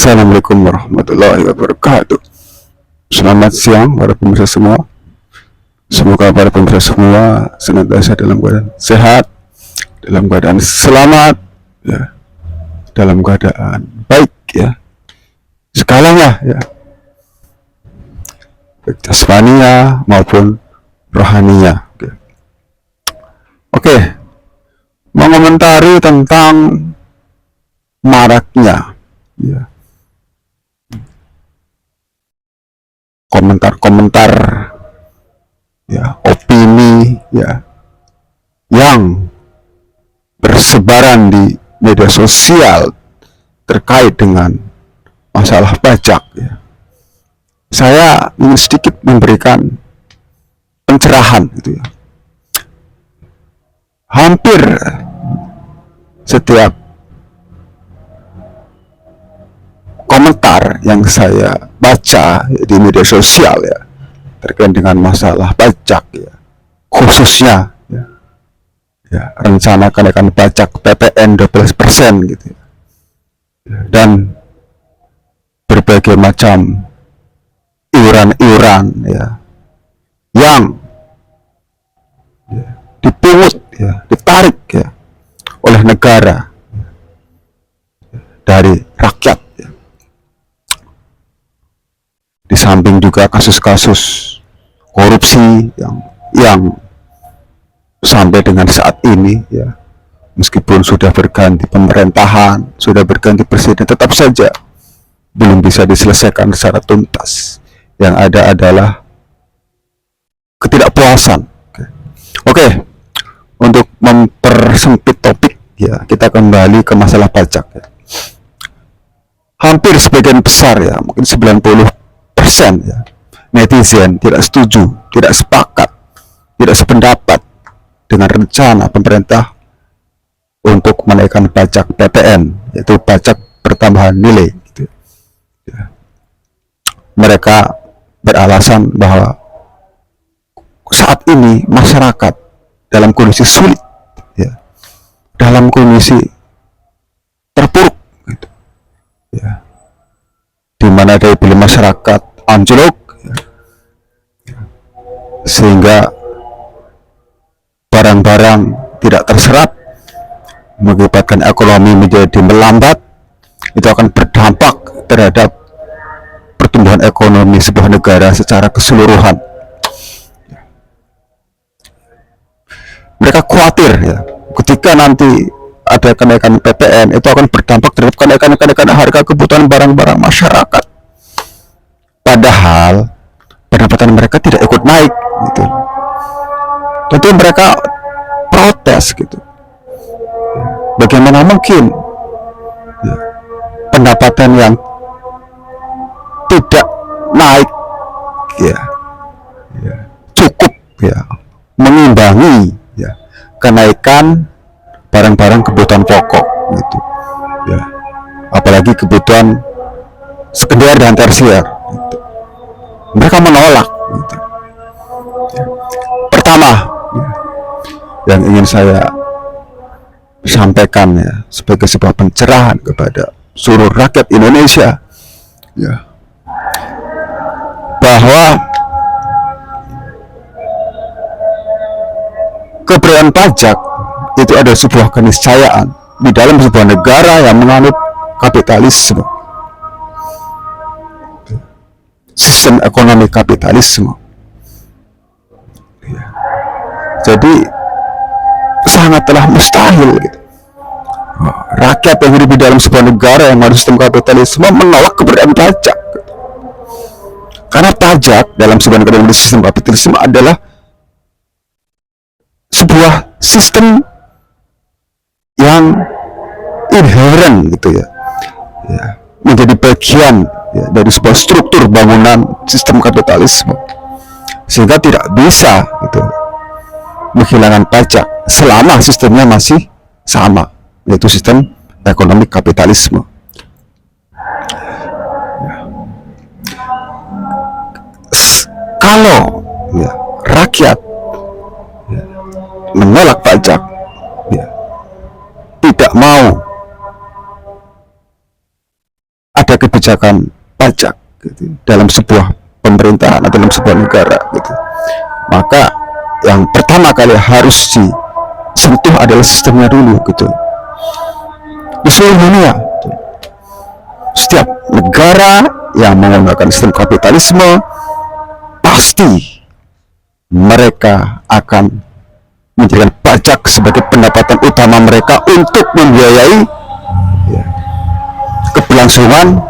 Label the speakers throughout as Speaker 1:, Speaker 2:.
Speaker 1: Assalamualaikum warahmatullahi wabarakatuh. Selamat siang para pemirsa semua. Semoga para pemirsa semua senantiasa dalam keadaan sehat, dalam keadaan selamat, ya, dalam keadaan baik, ya. Segalanya, ya, baik jasmaninya maupun rohaninya. Oke, mengomentari tentang maraknya, ya, komentar-komentar, ya, opini, ya, yang bersebaran di media sosial terkait dengan masalah pajak, ya. Saya ingin sedikit memberikan pencerahan, gitu, ya. Hampir setiap komentar yang saya baca di media sosial, ya, terkait dengan masalah pajak, ya, khususnya, ya, rencana kenaikan pajak PPN 12%, gitu, ya, dan berbagai macam iuran-iuran, ya, yang, ya, dipungut, ya, ditarik, ya, oleh negara, ya, dari rakyat, ya. Di samping juga kasus-kasus korupsi yang sampai dengan saat ini, ya, meskipun sudah berganti pemerintahan, sudah berganti presiden, tetap saja belum bisa diselesaikan secara tuntas. Yang ada adalah ketidakpuasan. Oke, untuk mempersempit topik, ya, kita kembali ke masalah pajak, ya. Hampir sebagian besar, ya, mungkin 90%, ya, netizen tidak setuju, tidak sepakat, tidak sependapat dengan rencana pemerintah untuk menaikkan pajak PPN, yaitu pajak pertambahan nilai, gitu, ya. Mereka beralasan bahwa saat ini masyarakat dalam kondisi sulit, ya, dalam kondisi terpuruk, gitu, ya, di mana daya beli masyarakat anjlok, ya, sehingga barang-barang tidak terserap, mengakibatkan ekonomi menjadi melambat. Itu akan berdampak terhadap pertumbuhan ekonomi sebuah negara secara keseluruhan. Mereka khawatir, ya, ketika nanti ada kenaikan PPN, itu akan berdampak terhadap kenaikan harga kebutuhan barang-barang masyarakat. Padahal pendapatan mereka tidak ikut naik, gitu. Tentu mereka protes, gitu. Bagaimana mungkin, ya, pendapatan yang tidak naik, ya, cukup, ya, mengimbangi, ya, kenaikan barang-barang kebutuhan pokok, gitu, ya, apalagi kebutuhan sekunder dan tersier, gitu. Mereka menolak, gitu, ya. Pertama, ya, yang ingin saya sampaikan, ya, sebagai sebuah pencerahan kepada seluruh rakyat Indonesia, ya, bahwa keberadaan pajak itu ada sebuah keniscayaan di dalam sebuah negara yang menganut kapitalisme, sistem ekonomi kapitalisme, ya. Jadi sangatlah mustahil, gitu, rakyat yang hidup di dalam sebuah negara yang menganut sistem kapitalisme menolak keberadaan pajak, gitu. Karena pajak dalam sebuah negara yang menganut sistem kapitalisme adalah sebuah sistem yang inherent, gitu, ya, menjadi bagian, ya, dari sebuah struktur bangunan sistem kapitalisme, sehingga tidak bisa, gitu, menghilangkan pajak selama sistemnya masih sama, yaitu sistem ekonomi kapitalisme. Kalau, ya, rakyat, ya, menolak pajak, ya, tidak mau ada ada kebijakan pajak gitu, dalam sebuah pemerintahan atau dalam sebuah negara gitu, maka yang pertama kali harus disentuh adalah sistemnya dulu gitu. Di seluruh dunia gitu. Setiap negara yang menggunakan sistem kapitalisme pasti mereka akan menjadikan pajak sebagai pendapatan utama mereka untuk membiayai ya, keberlangsungan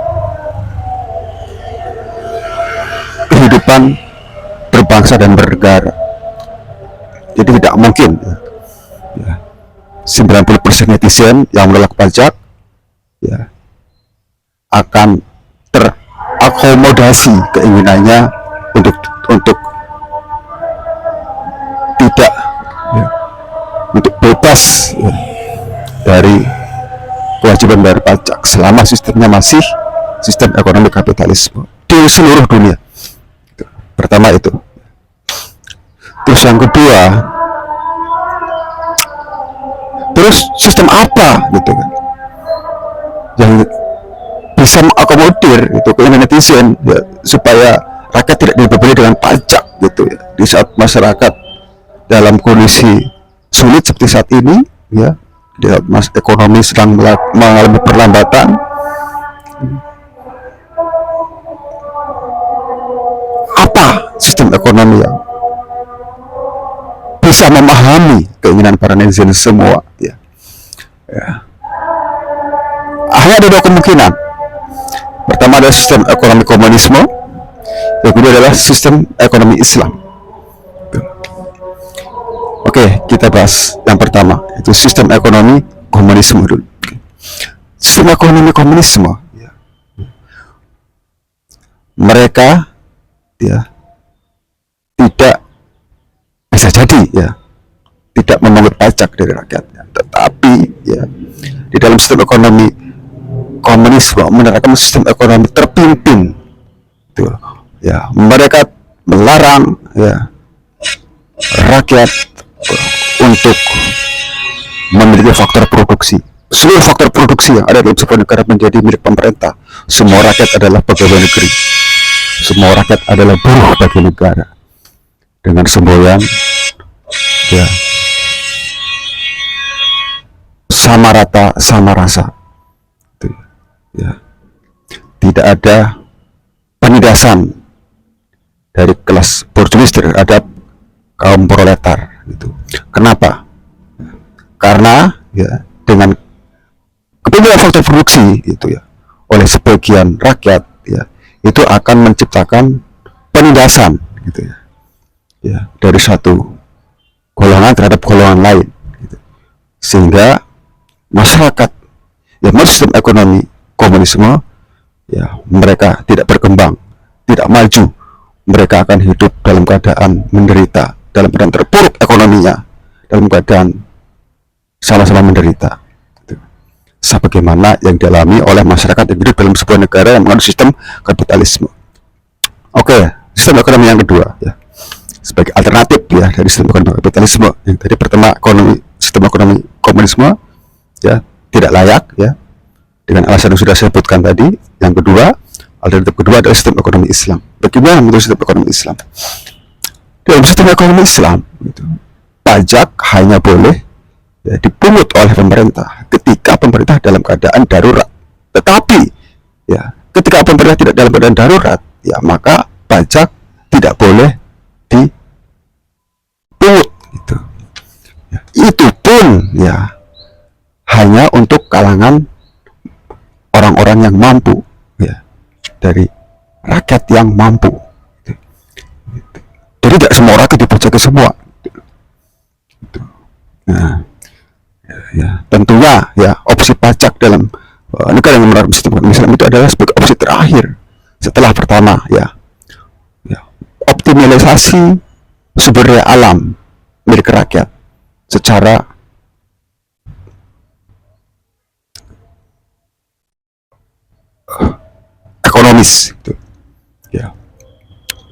Speaker 1: kehidupan berbangsa dan bernegara. Jadi tidak mungkin ya, 90% netizen yang menolak pajak ya akan terakomodasi keinginannya untuk tidak ya, untuk bebas ya, dari kewajiban bayar pajak selama sistemnya masih sistem ekonomi kapitalisme di seluruh dunia. Pertama itu. Terus yang kedua, terus sistem apa gitu kan yang bisa mengakomodir itu keinginan netizen ya, supaya rakyat tidak dibebani dengan pajak gitu ya, di saat masyarakat dalam kondisi sulit seperti saat ini ya, di saat ekonomi sedang mengalami perlambatan. Apa sistem ekonomi yang bisa memahami keinginan para netizen semua ya. Hanya ada dua kemungkinan. Pertama adalah sistem ekonomi komunisme, yang kedua adalah sistem ekonomi Islam. Oke, kita bahas yang pertama, itu sistem ekonomi komunisme dulu. Sistem ekonomi komunisme ya. Mereka ya tidak bisa jadi ya tidak memungut pajak dari rakyatnya, tetapi ya di dalam sistem ekonomi komunisme menerapkan sistem ekonomi terpimpin tuh ya, mereka melarang ya rakyat untuk memiliki faktor produksi. Seluruh faktor produksi yang ada dalam sebuah negara menjadi milik pemerintah. Semua rakyat adalah pegawai negeri, semua rakyat adalah buruh bagi negara, dengan semboyan ya sama rata sama rasa ya. Tidak ada penindasan dari kelas borjuis terhadap kaum proletar gitu. Kenapa? Karena ya dengan kepemilikan faktor produksi itu ya oleh sebagian rakyat ya, itu akan menciptakan penindasan gitu ya, ya dari satu golongan terhadap golongan lain gitu. Sehingga masyarakat ya sistem ekonomi komunisme ya mereka tidak berkembang, tidak maju, mereka akan hidup dalam keadaan menderita, dalam keadaan terpuruk ekonominya, dalam keadaan sama-sama menderita gitu. Sebagaimana yang dialami oleh masyarakat yang hidup dalam sebuah negara yang mengandung sistem kapitalisme. Oke, sistem ekonomi yang kedua ya, sebagai alternatif ya dari sistem ekonomi kapitalisme. Yang tadi pertama sistem ekonomi komunisme ya tidak layak ya, dengan alasan yang sudah saya sebutkan tadi. Yang kedua, alternatif kedua adalah sistem ekonomi Islam. Bagaimana menurut sistem ekonomi Islam? Dalam sistem ekonomi Islam gitu, pajak hanya boleh ya dipungut oleh pemerintah ketika pemerintah dalam keadaan darurat. Tetapi ya ketika pemerintah tidak dalam keadaan darurat ya, maka pajak tidak boleh dipungut gitu ya. Itu pun ya hanya untuk kalangan orang-orang yang mampu ya, dari rakyat yang mampu gitu. Jadi tidak semua rakyat dipajaki semua gitu. Nah ya, tentunya ya opsi pajak dalam negara yang menerapkan sistem ekonomi Islam itu adalah sebagai opsi terakhir setelah pertama ya, optimalisasi sumber daya alam milik rakyat secara ekonomis gitu ya,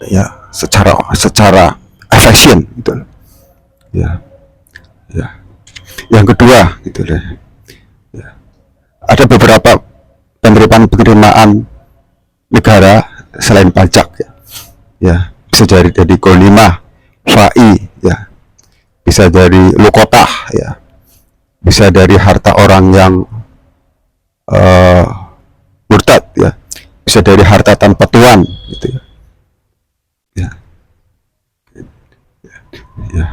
Speaker 1: ya secara efisien gitu ya. Yang kedua gitu deh ya, ada beberapa penerimaan negara selain pajak, ya bisa dari ghanimah, fai, ya bisa dari lukotah, ya bisa dari harta orang yang uh, murtad, ya bisa dari harta tanpa tuan, gitu ya. Ya, ya.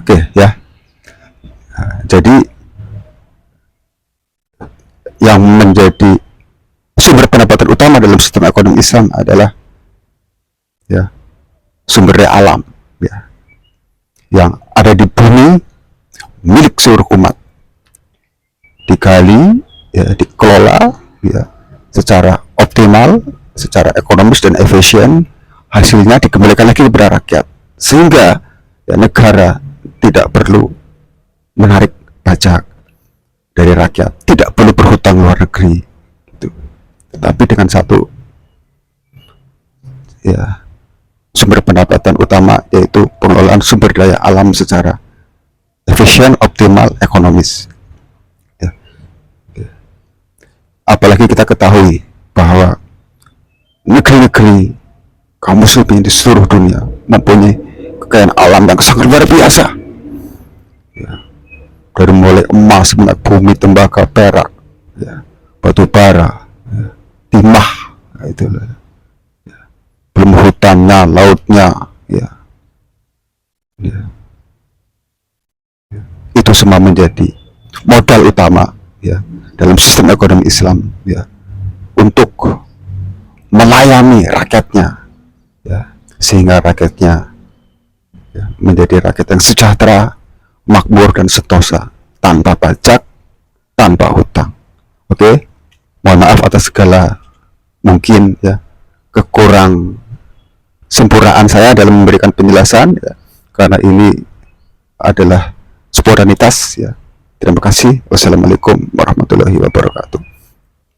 Speaker 1: Oke, ya. Jadi yang menjadi sumber pendapatan utama dalam sistem ekonomi Islam adalah, ya, sumber daya alam, ya, yang ada di bumi, milik seluruh umat, digali, ya, dikelola, ya, secara optimal, secara ekonomis dan efisien, hasilnya dikembalikan lagi kepada rakyat, sehingga, ya, negara tidak perlu menarik pajak dari rakyat, tidak perlu berhutang luar negeri, gitu. Tetapi dengan satu, ya, sumber pendapatan utama, yaitu pengelolaan sumber daya alam secara efisien, optimal, ekonomis. Ya. Apalagi kita ketahui bahwa negeri-negeri kaum muslimin di seluruh dunia mempunyai kekayaan alam yang sangat luar biasa. Ya. Dari mulai emas, minyak bumi, tembaga, perak, ya, batu bara, ya, timah, ya, itulah. Ya. Belum hutannya, lautnya, ya. Ya. Itu semua menjadi modal utama, ya, dalam sistem ekonomi Islam, ya, untuk melayani rakyatnya, ya, sehingga rakyatnya, ya, menjadi rakyat yang sejahtera, makmur dan sentosa, tanpa pajak, tanpa hutang. Oke, mohon maaf atas segala mungkin, ya, kekurang sempurnaan saya dalam memberikan penjelasan, ya, karena ini adalah spontanitas, ya. Terima kasih. Wassalamualaikum warahmatullahi wabarakatuh.